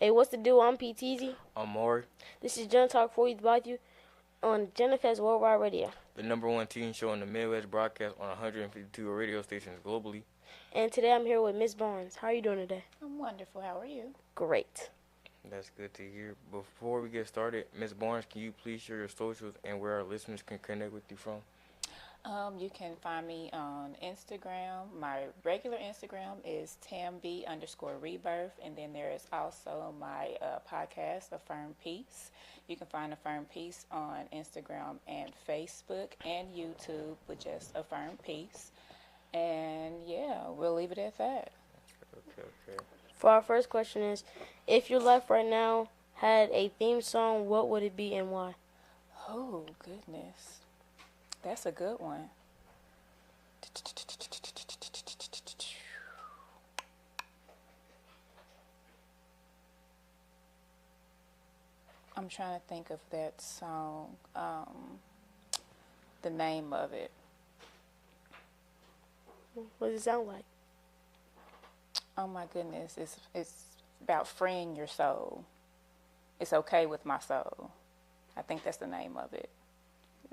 Hey, what's the deal? I'm PTZ. I'm Maury, This is JegnaTalk for you, about you on JegnaFest Worldwide Radio. the #1 teen show in the Midwest, broadcast on 152 radio stations globally. And today I'm here with Miss Barnes. How are you doing today? I'm wonderful. How are you? Great. That's good to hear. Before we get started, Miss Barnes, can you please share your socials and where our listeners can connect with you from? You can find me on Instagram. My regular Instagram is tamb_rebirth. And then there is also my podcast, Affirmed Peace. You can find Affirmed Peace on Instagram and Facebook and YouTube with just Affirmed Peace. And yeah, we'll leave it at that. Okay. For our first question is, if your life right now had a theme song, what would it be and why? Oh, goodness. That's a good one. I'm trying to think of that song, the name of it. What does it sound like? Oh my goodness, it's about freeing your soul. It's okay with my soul. I think that's the name of it.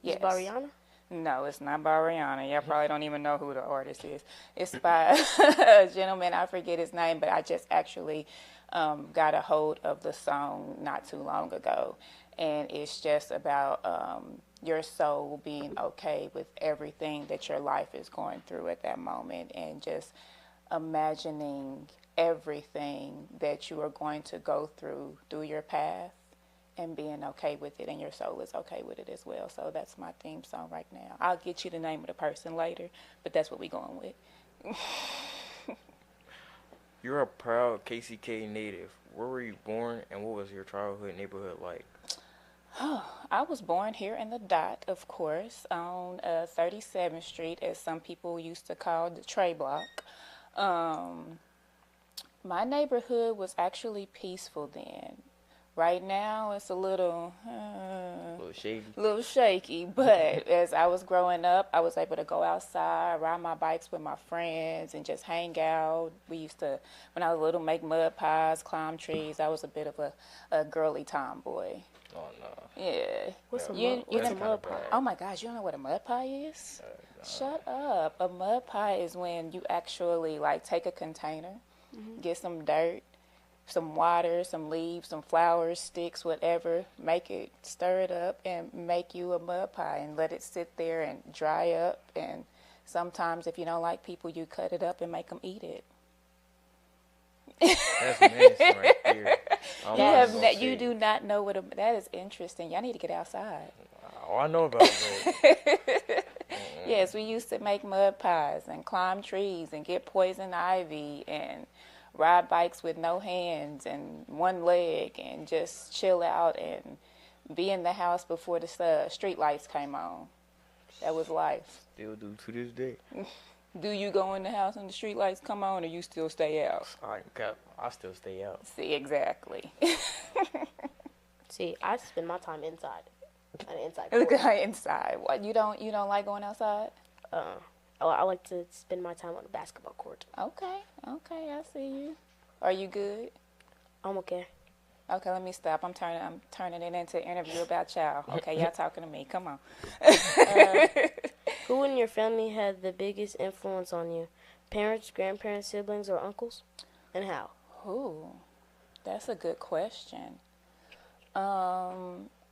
Is it by Rihanna? No, it's not by Rihanna. Y'all probably don't even know who the artist is. It's by a gentleman, I forget his name, but I just actually got a hold of the song not too long ago. And it's just about your soul being okay with everything that your life is going through at that moment, and just imagining everything that you are going to go through your path, and being okay with it, and your soul is okay with it as well. So that's my theme song right now. I'll get you the name of the person later, but that's what we're going with. You're a proud KCK native. Where were you born, and what was your childhood neighborhood like? I was born here in the Dot, of course, on 37th Street, as some people used to call the Trey Block. My neighborhood was actually peaceful then. Right now, it's a little shaky, but as I was growing up, I was able to go outside, ride my bikes with my friends, and just hang out. We used to, when I was little, make mud pies, climb trees. I was a bit of a girly tomboy. Oh, no. Yeah. What's a mud pie? Oh, my gosh, you don't know what a mud pie is? No. Shut up. A mud pie is when you actually, take a container, get some dirt, some water, some leaves, some flowers, sticks, whatever, make it, stir it up, and make you a mud pie, and let it sit there and dry up. And sometimes, if you don't like people, you cut it up and make them eat it. That's nasty right there. You do not know that is interesting. Y'all need to get outside. Oh, I know about that. Yes, we used to make mud pies and climb trees and get poison ivy and ride bikes with no hands and one leg, and just chill out and be in the house before the street lights came on. That was life. Still do to this day. Do you go in the house and the street lights come on, or you still stay out? I still stay out. See, exactly. See, I spend my time inside. On the inside Look court. at inside. What, you don't like going outside? I like to spend my time on the basketball court. Okay, I see you. Are you good? I'm okay. Okay, let me stop. I'm turning it into an interview about y'all. Okay, y'all talking to me. Come on. Who in your family had the biggest influence on you? Parents, grandparents, siblings, or uncles? And how? Ooh, that's a good question.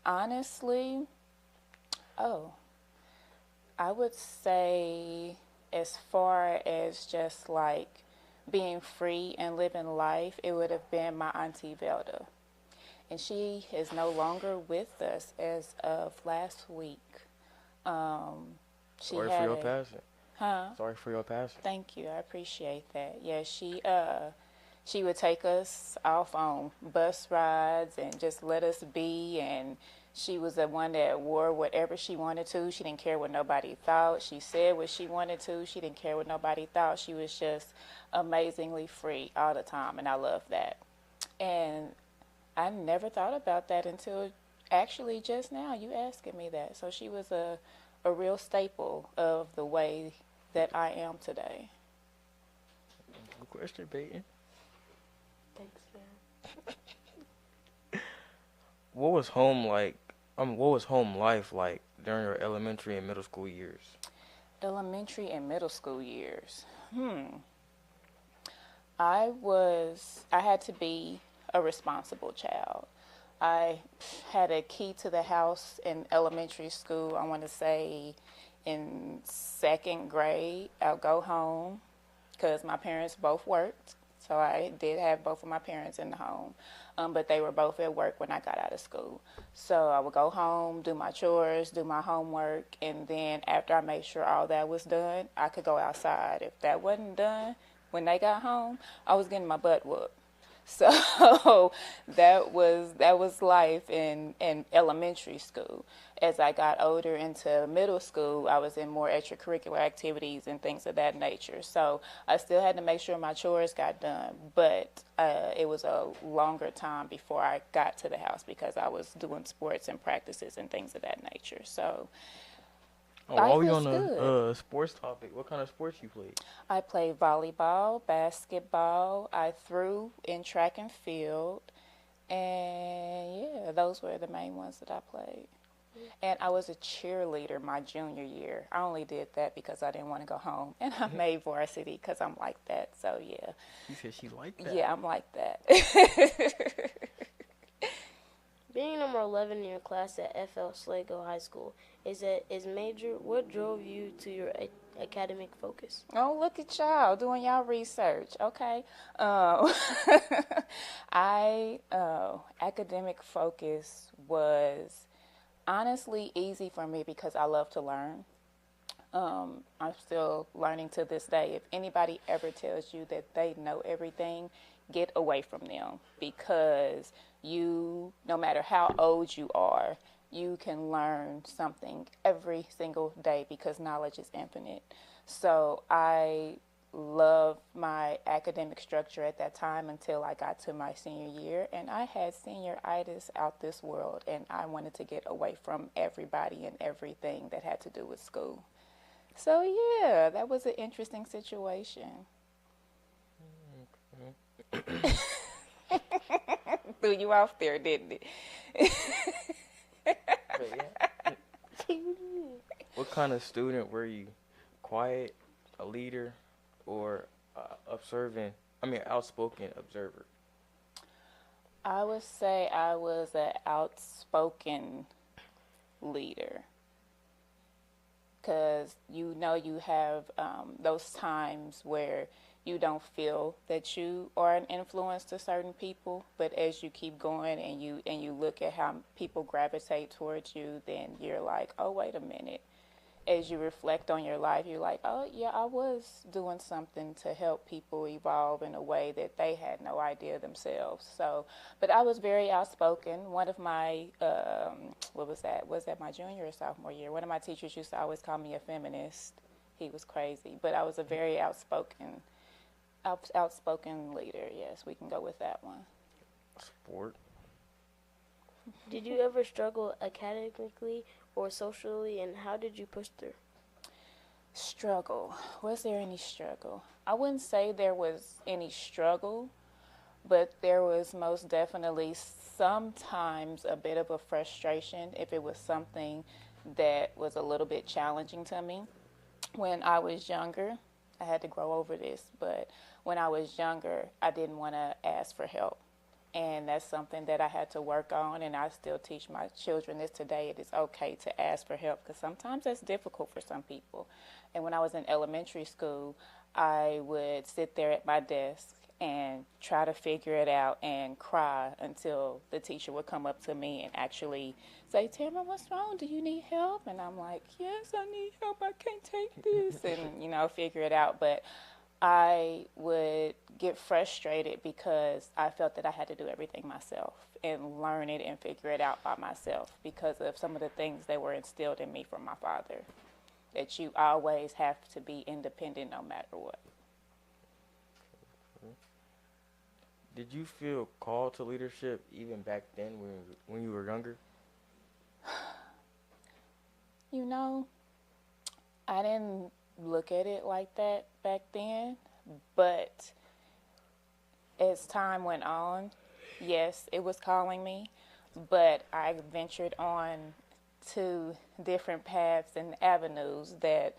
Honestly, I would say, as far as just being free and living life, it would have been my Auntie Velda. And she is no longer with us as of last week. Sorry for your passing. Huh? Sorry for your passing. Thank you. I appreciate that. Yeah, she would take us off on bus rides and just let us be, and she was the one that wore whatever she wanted to. She didn't care what nobody thought. She said what she wanted to. She didn't care what nobody thought. She was just amazingly free all the time, and I love that. And I never thought about that until actually just now you asking me that. So she was a real staple of the way that I am today. Good question, Peyton. Thanks, man. what was home like? What was home life like during your elementary and middle school years? Elementary and middle school years. I had to be a responsible child. I had a key to the house in elementary school. I want to say in second grade, I'll go home because my parents both worked. So I did have both of my parents in the home, but they were both at work when I got out of school. So I would go home, do my chores, do my homework, and then after I made sure all that was done, I could go outside. If that wasn't done when they got home, I was getting my butt whooped. So that was life in elementary school. As I got older into middle school, I was in more extracurricular activities and things of that nature. So I still had to make sure my chores got done, but it was a longer time before I got to the house because I was doing sports and practices and things of that nature. So While we on the sports topic, what kind of sports you played? I played volleyball, basketball. I threw in track and field. And yeah, those were the main ones that I played. And I was a cheerleader my junior year. I only did that because I didn't want to go home. And I made varsity because I'm like that. So yeah. She said she liked that. Yeah, I'm like that. Being number 11 in your class at FL Schlagle High School is major. What drove you to your academic focus? Oh, look at y'all doing y'all research. Okay. Academic focus was honestly easy for me because I love to learn. I'm still learning to this day. If anybody ever tells you that they know everything, get away from them because no matter how old you are, you can learn something every single day because knowledge is infinite. So I loved my academic structure at that time until I got to my senior year, and I had senioritis out this world, and I wanted to get away from everybody and everything that had to do with school. So yeah, that was an interesting situation. Threw you off there, didn't it? What kind of student were you? Quiet, a leader, or outspoken observer? I would say I was an outspoken leader. Because you have those times where you don't feel that you are an influence to certain people, but as you keep going and you look at how people gravitate towards you, then you're like, oh, wait a minute. As you reflect on your life, you're like, oh, yeah, I was doing something to help people evolve in a way that they had no idea themselves. So, but I was very outspoken. One of my, was that my junior or sophomore year? One of my teachers used to always call me a feminist. He was crazy, but I was a very outspoken leader. Yes, we can go with that one. Sport. Did you ever struggle academically or socially, and how did you push through? Struggle. Was there any struggle? I wouldn't say there was any struggle, but there was most definitely sometimes a bit of a frustration if it was something that was a little bit challenging to me. When I was younger, I had to grow over this, but when I was younger, I didn't want to ask for help. And that's something that I had to work on, and I still teach my children this today. It is okay to ask for help because sometimes that's difficult for some people. And when I was in elementary school, I would sit there at my desk and try to figure it out and cry until the teacher would come up to me and actually say, Tamara, what's wrong? Do you need help? And I'm like, yes, I need help. I can't take this. And, figure it out. But I would get frustrated because I felt that I had to do everything myself and learn it and figure it out by myself because of some of the things that were instilled in me from my father, that you always have to be independent no matter what. Did you feel called to leadership even back then when you were younger? I didn't look at it like that back then, but as time went on, yes, it was calling me. but I ventured on to different paths and avenues that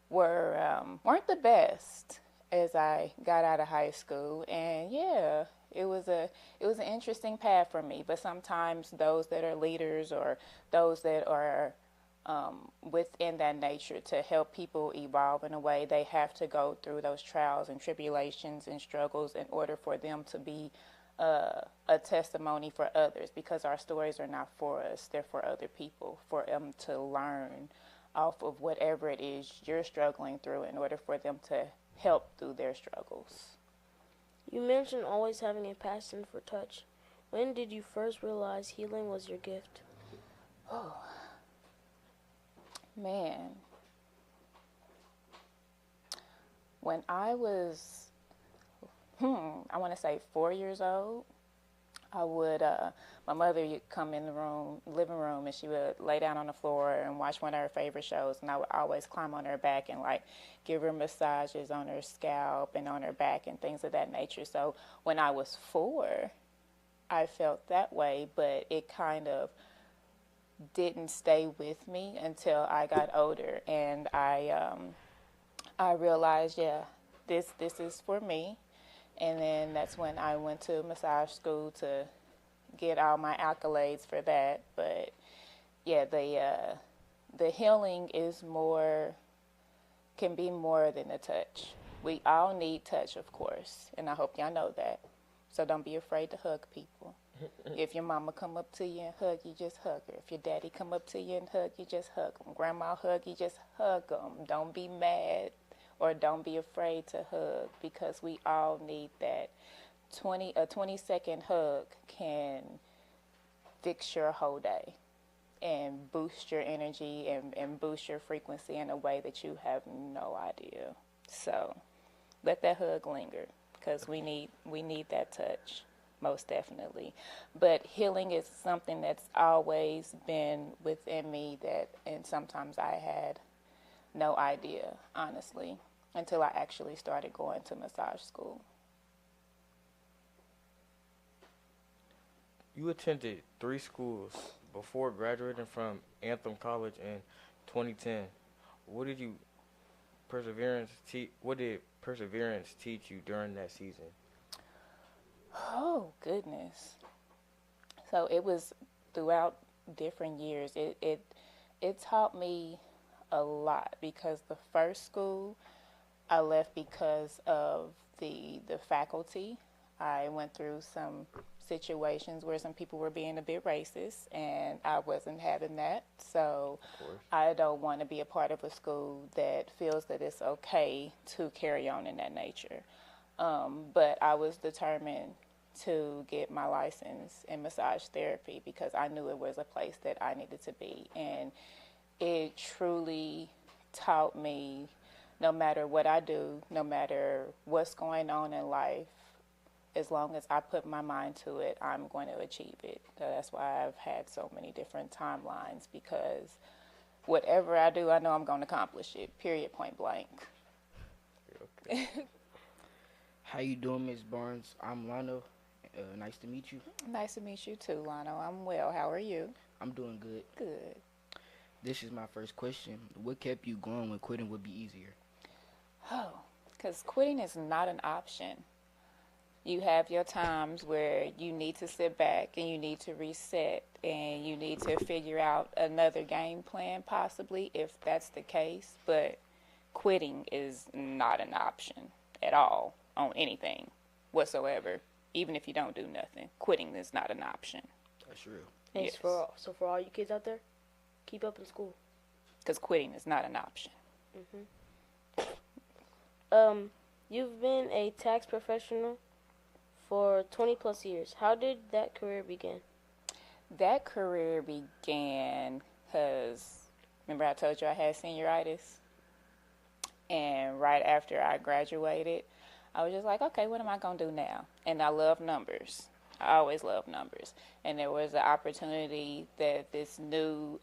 weren't the best as I got out of high school. And yeah, it was an interesting path for me. But sometimes those that are leaders or those that are within that nature to help people evolve in a way, they have to go through those trials and tribulations and struggles in order for them to be a testimony for others, because our stories are not for us, they're for other people, for them to learn off of whatever it is you're struggling through in order for them to help through their struggles. You mentioned always having a passion for touch. When did you first realize healing was your gift? Oh, man. When I was, I want to say 4 years old, I would, my mother would come in the living room, and she would lay down on the floor and watch one of her favorite shows, and I would always climb on her back and like give her massages on her scalp and on her back and things of that nature. So when I was 4, I felt that way, but it kind of didn't stay with me until I got older, and I realized, yeah, this is for me. And then that's when I went to massage school to get all my accolades for that. But yeah, the healing is can be more than a touch. We all need touch, of course, and I hope y'all know that. So don't be afraid to hug people. If your mama come up to you and hug you, just hug her. If your daddy come up to you and hug you, just hug them. Grandma hug you, just hug them. Don't be mad or don't be afraid to hug, because we all need that. A 20-second hug can fix your whole day and boost your energy and boost your frequency in a way that you have no idea. So let that hug linger, because we need that touch, most definitely. But healing is something that's always been within me, and sometimes I had no idea, honestly, until I actually started going to massage school. You attended 3 schools before graduating from Anthem College in 2010. What did perseverance teach you during that season? Oh, goodness. So it was throughout different years. It taught me a lot, because the first school I left because of the faculty. I went through some situations where some people were being a bit racist, and I wasn't having that. So I don't want to be a part of a school that feels that it's okay to carry on in that nature. But I was determined to get my license in massage therapy, because I knew it was a place that I needed to be. And it truly taught me, no matter what I do, no matter what's going on in life, as long as I put my mind to it, I'm going to achieve it. So that's why I've had so many different timelines, because whatever I do, I know I'm going to accomplish it, period, point blank. Okay. How you doing, Ms. Barnes? I'm Lano. Nice to meet you. Nice to meet you too, Lano. I'm well. How are you? I'm doing good. Good. This is my first question. What kept you going when quitting would be easier? Oh, because quitting is not an option. You have your times where you need to sit back and you need to reset and you need to figure out another game plan, possibly, if that's the case. But quitting is not an option at all on anything whatsoever. Even if you don't do nothing, quitting is not an option. That's real. And Yes. so for all you kids out there, keep up in school. Because quitting is not an option. You've been a tax professional for 20 plus years. How did that career begin? That career began because, remember I told you I had senioritis? And right after I graduated, I was just like, okay, what am I going to do now? And I love numbers. I always love numbers. And there was an opportunity that this new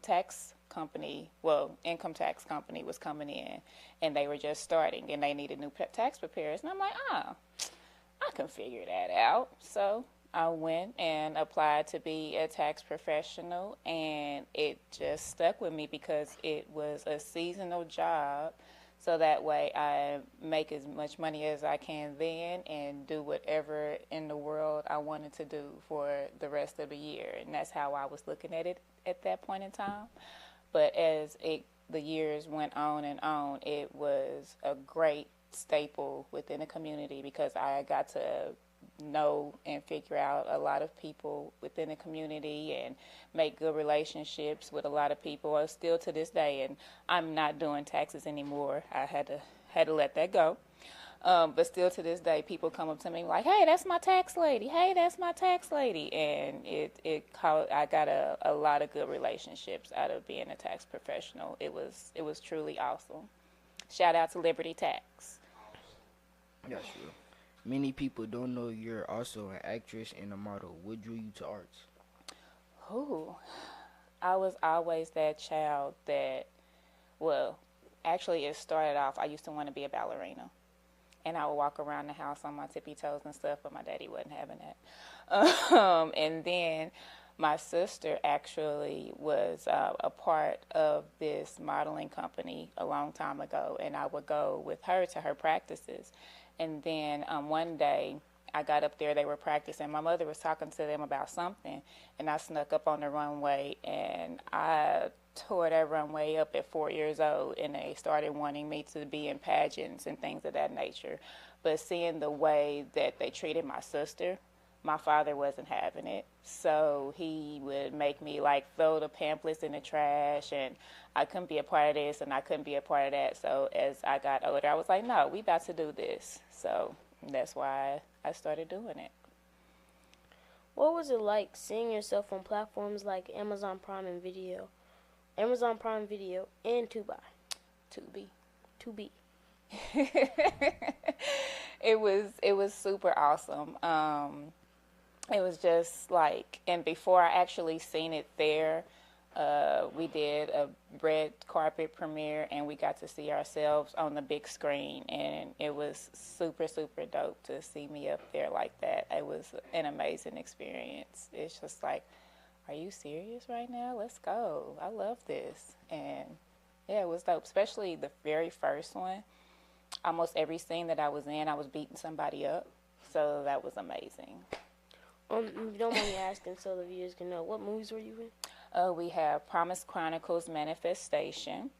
tax company, income tax company was coming in, and they were just starting, and they needed new tax preparers. And I'm like, I can figure that out. So I went and applied to be a tax professional, and it just stuck with me because it was a seasonal job. So that way I make as much money as I can then and do whatever in the world I wanted to do for the rest of the year. And that's how I was looking at it at that point in time. But as the years went on and on, it was a great staple within the community because I got to know and figure out a lot of people within the community and make good relationships with a lot of people. Still to this day, and I'm not doing taxes anymore. I had to let that go. But still to this day, people come up to me like, "Hey, that's my tax lady. Hey, that's my tax lady," and I got a lot of good relationships out of being a tax professional. It was truly awesome. Shout out to Liberty Tax. Yeah, sure. Many people don't know you're also an actress and a model. What drew you to arts? Ooh, I was always that child that, well, actually it started off, I used to want to be a ballerina. And I would walk around the house on my tippy toes and stuff, but my daddy wasn't having that. And then my sister actually was a part of this modeling company a long time ago, and I would go with her to her practices. And then one day I got up there, they were practicing. My mother was talking to them about something, and I snuck up on the runway, and I tore that runway up at 4 years old, and they started wanting me to be in pageants and things of that nature. But seeing the way that they treated my sister, my father wasn't having it. So he would make me like throw the pamphlets in the trash, and I couldn't be a part of this and I couldn't be a part of that. So as I got older, I was like, no, we about to do this. So that's why I started doing it. What was it like seeing yourself on platforms like Amazon Prime Video, and Tubi? It was super awesome. It was just like, and before I actually seen it there, we did a red carpet premiere, and we got to see ourselves on the big screen, and it was super, super dope to see me up there like that. It was an amazing experience. It's just like, are you serious right now? Let's go. I love this. And yeah, it was dope, especially the very first one. Almost every scene that I was in, I was beating somebody up, so that was amazing. You don't mind me asking so the viewers can know, what movies were you in? We have Promise Chronicles Manifestation.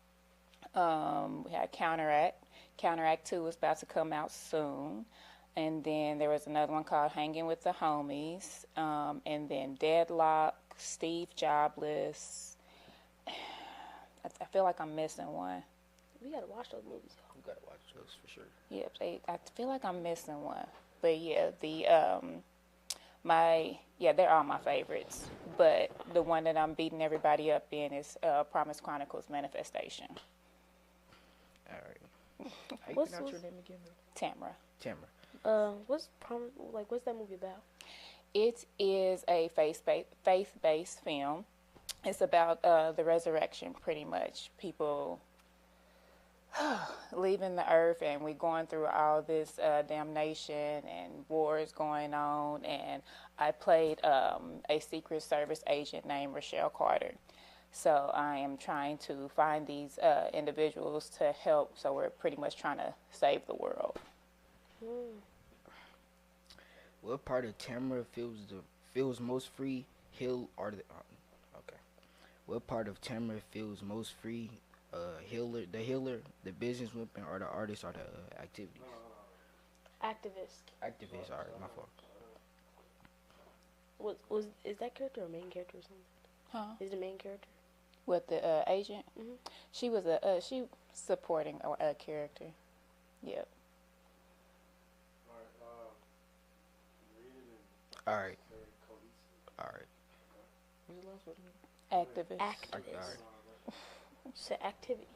We had Counteract. Counteract 2 is about to come out soon. And then there was another one called Hanging with the Homies. And then Deadlock, Steve Jobless. I feel like I'm missing one. We gotta watch those movies. You gotta watch those for sure. Yeah, I feel like I'm missing one. But yeah, they're all my favorites. But the one that I'm beating everybody up in is Promise Chronicles Manifestation. All right. How you What's pronounce your name again? Tamara. Tamara. What's that movie about? It is a faith-based film. It's about the resurrection, pretty much. People leaving the earth, and we're going through all this damnation and wars going on. And I played a Secret Service agent named Rochelle Carter. So I am trying to find these individuals to help. So we're pretty much trying to save the world. What part of Tamara feels most free? What part of Tamara feels most free? The healer, the business woman, or the artist, or the activities? Activist. Activists. All right, my fault. Is that character a main character or something? Huh? Is the main character? What, the agent? Mm-hmm. She was she supporting a character. Yep. All right. Activist. Activist. All right. So activity.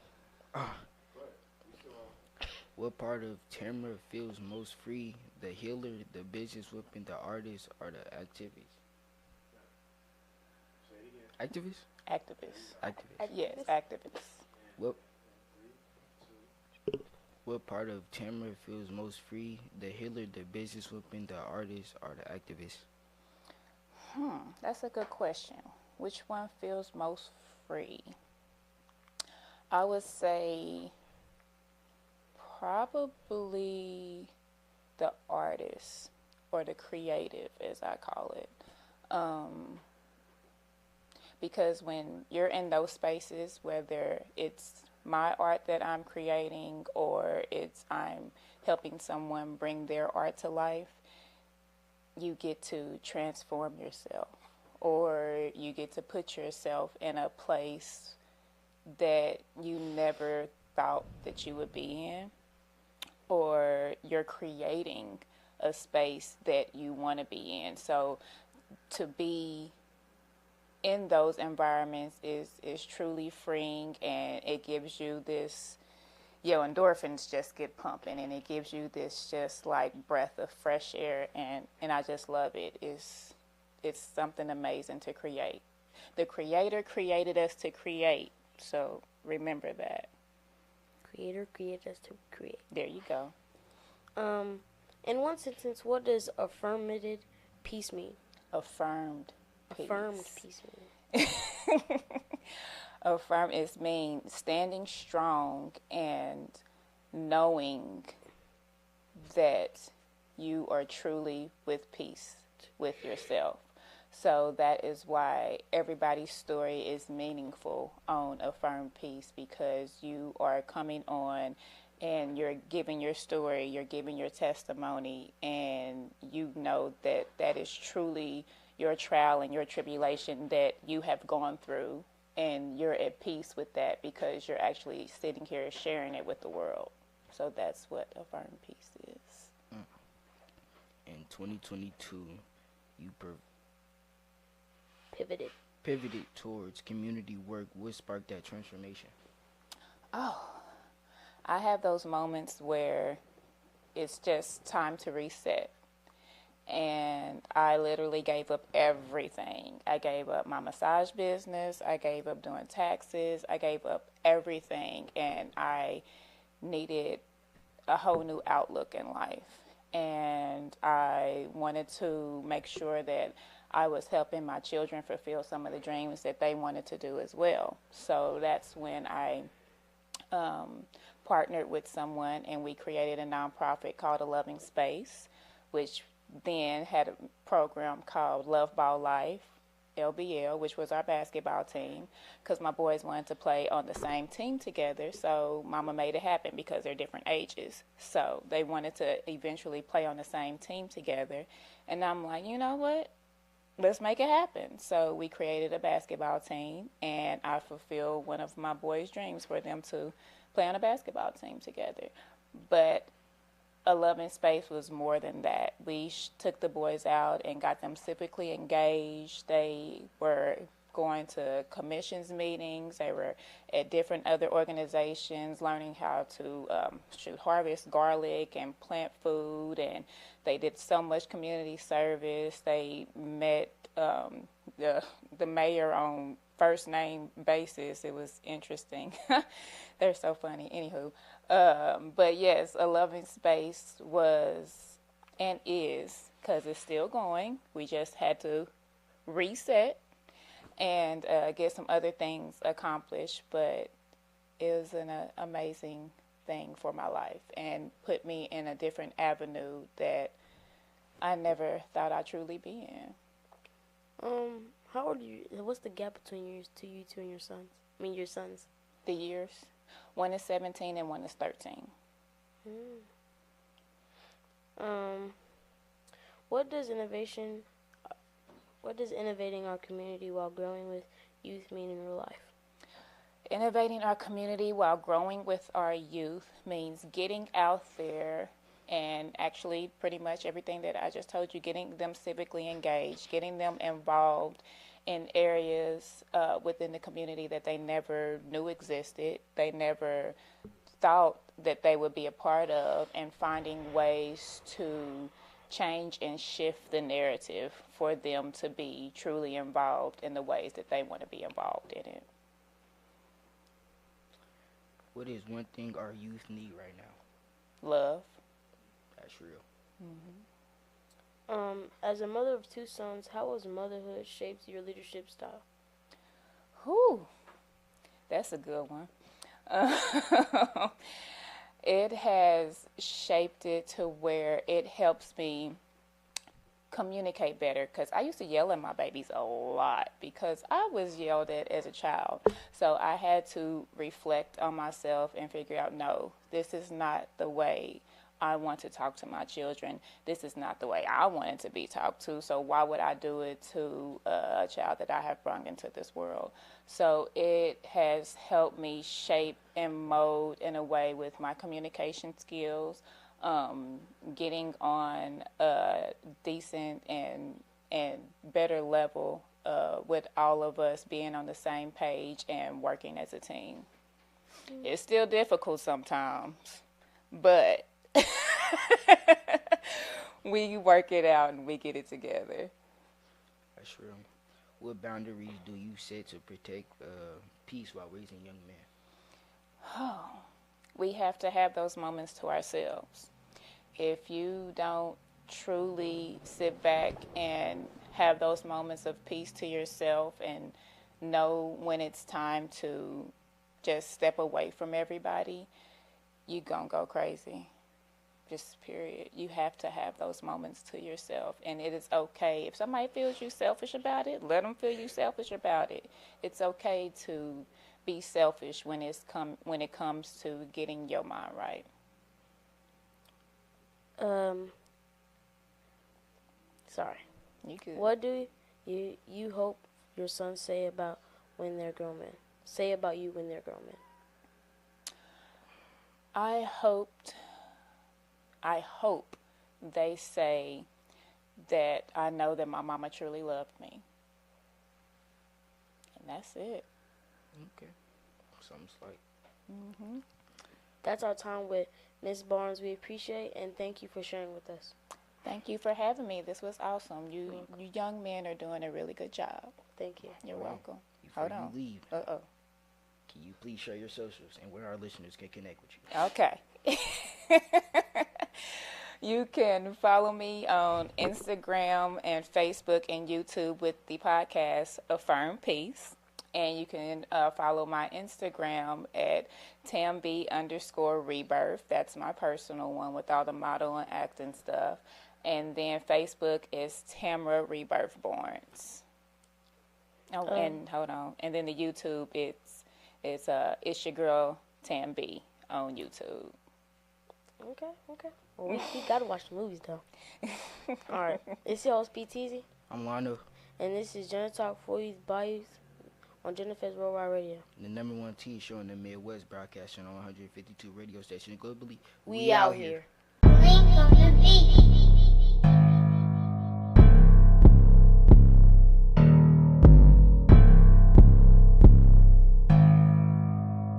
What part of Tamara feels most free? The healer, the business woman, the artist, or the activities? Activists? Activist. Yes, activist. What part of Tamara feels most free? The healer, the business woman, the artist, or the activist? That's a good question. Which one feels most free? I would say probably the artist or the creative, as I call it. Because when you're in those spaces, whether it's my art that I'm creating or it's I'm helping someone bring their art to life, you get to transform yourself, or you get to put yourself in a place that you never thought that you would be in, or you're creating a space that you want to be in. So to be in those environments is truly freeing, and it gives you this, your endorphins just get pumping, and it gives you this just like breath of fresh air, and I just love it. It's something amazing to create. The Creator created us to create, so remember that. Creator created us to create. There you go. In one sentence, what does affirmed peace mean? Affirmed peace. Affirmed peace mean. Affirm is mean standing strong and knowing that you are truly with peace with yourself. So that is why everybody's story is meaningful on Affirmed Peace, because you are coming on and you're giving your story, you're giving your testimony, and you know that that is truly your trial and your tribulation that you have gone through, and you're at peace with that because you're actually sitting here sharing it with the world. So that's what Affirmed Peace is. In 2022, you Pivoted. towards community work. What sparked that transformation? Oh, I have those moments where it's just time to reset. And I literally gave up everything. I gave up my massage business. I gave up doing taxes. I gave up everything. And I needed a whole new outlook in life. And I wanted to make sure that I was helping my children fulfill some of the dreams that they wanted to do as well. So that's when I partnered with someone, and we created a nonprofit called A Loving Space, which then had a program called Love Ball Life, LBL, which was our basketball team, because my boys wanted to play on the same team together. So Mama made it happen because they're different ages. So they wanted to eventually play on the same team together. And I'm like, you know what? Let's make it happen. So we created a basketball team, and I fulfilled one of my boys' dreams for them to play on a basketball team together. But A Loving Space was more than that. We took the boys out and got them civically engaged. They were going to commissions meetings. They were at different other organizations learning how to harvest garlic and plant food, and they did so much community service. They met the mayor on first name basis. It was interesting. They're so funny. Anywho, but yes, A Loving Space was and is, because it's still going. We just had to reset and get some other things accomplished, but it was an amazing thing for my life and put me in a different avenue that I never thought I'd truly be in. How old are you? What's the gap between you two and your sons? I mean, your sons. The years. One is 17 and one is 13. What does innovating our community while growing with youth mean in real life? Innovating our community while growing with our youth means getting out there and actually pretty much everything that I just told you, getting them civically engaged, getting them involved in areas within the community that they never knew existed, they never thought that they would be a part of, and finding ways to change and shift the narrative for them to be truly involved in the ways that they want to be involved in it. What is one thing our youth need right now? Love. That's real. As a mother of 2 sons, how has motherhood shaped your leadership style? Whew, that's a good one. It has shaped it to where it helps me communicate better, because I used to yell at my babies a lot because I was yelled at as a child. So I had to reflect on myself and figure out, no, this is not the way I want to talk to my children. This is not the way I wanted to be talked to. So why would I do it to a child that I have brought into this world? So it has helped me shape and mold in a way with my communication skills, getting on a decent and better level with all of us being on the same page and working as a team. It's still difficult sometimes, but we work it out and we get it together. That's real. What boundaries do you set to protect peace while raising young men? Oh, we have to have those moments to ourselves. If you don't truly sit back and have those moments of peace to yourself and know when it's time to just step away from everybody, you're going to go crazy. Just period. You have to have those moments to yourself, and it is okay. If somebody feels you selfish about it, let them feel you selfish about it. It's okay to be selfish when it comes to getting your mind right. Sorry. You could. What do you hope your sons say about when they're grown men? Say about you when they're grown men. I hope they say that I know that my mama truly loved me. And that's it. Okay. Something's like. Mm-hmm. That's our time with Miss Barnes. We appreciate and thank you for sharing with us. Thank you for having me. This was awesome. You young men are doing a really good job. Thank you. You're welcome. Before Hold on. you leave, Uh-oh. can you please share your socials and where our listeners can connect with you? Okay. You can follow me on Instagram and Facebook and YouTube with the podcast Affirmed Peace. And you can follow my Instagram at tamb_rebirth. That's my personal one with all the model and acting stuff. And then Facebook is Tamara Rebirth Barnes. Oh, and hold on. And then the YouTube, it's your girl Tam B on YouTube. Okay. Well, we gotta watch the movies though. All right. It's your host PTZ, I'm Wyandotte, and this is JegnaTalk for youth by youth on JegnaFest Worldwide Radio. the #1 teen show in the Midwest, broadcasting on 152 radio stations globally. We out here.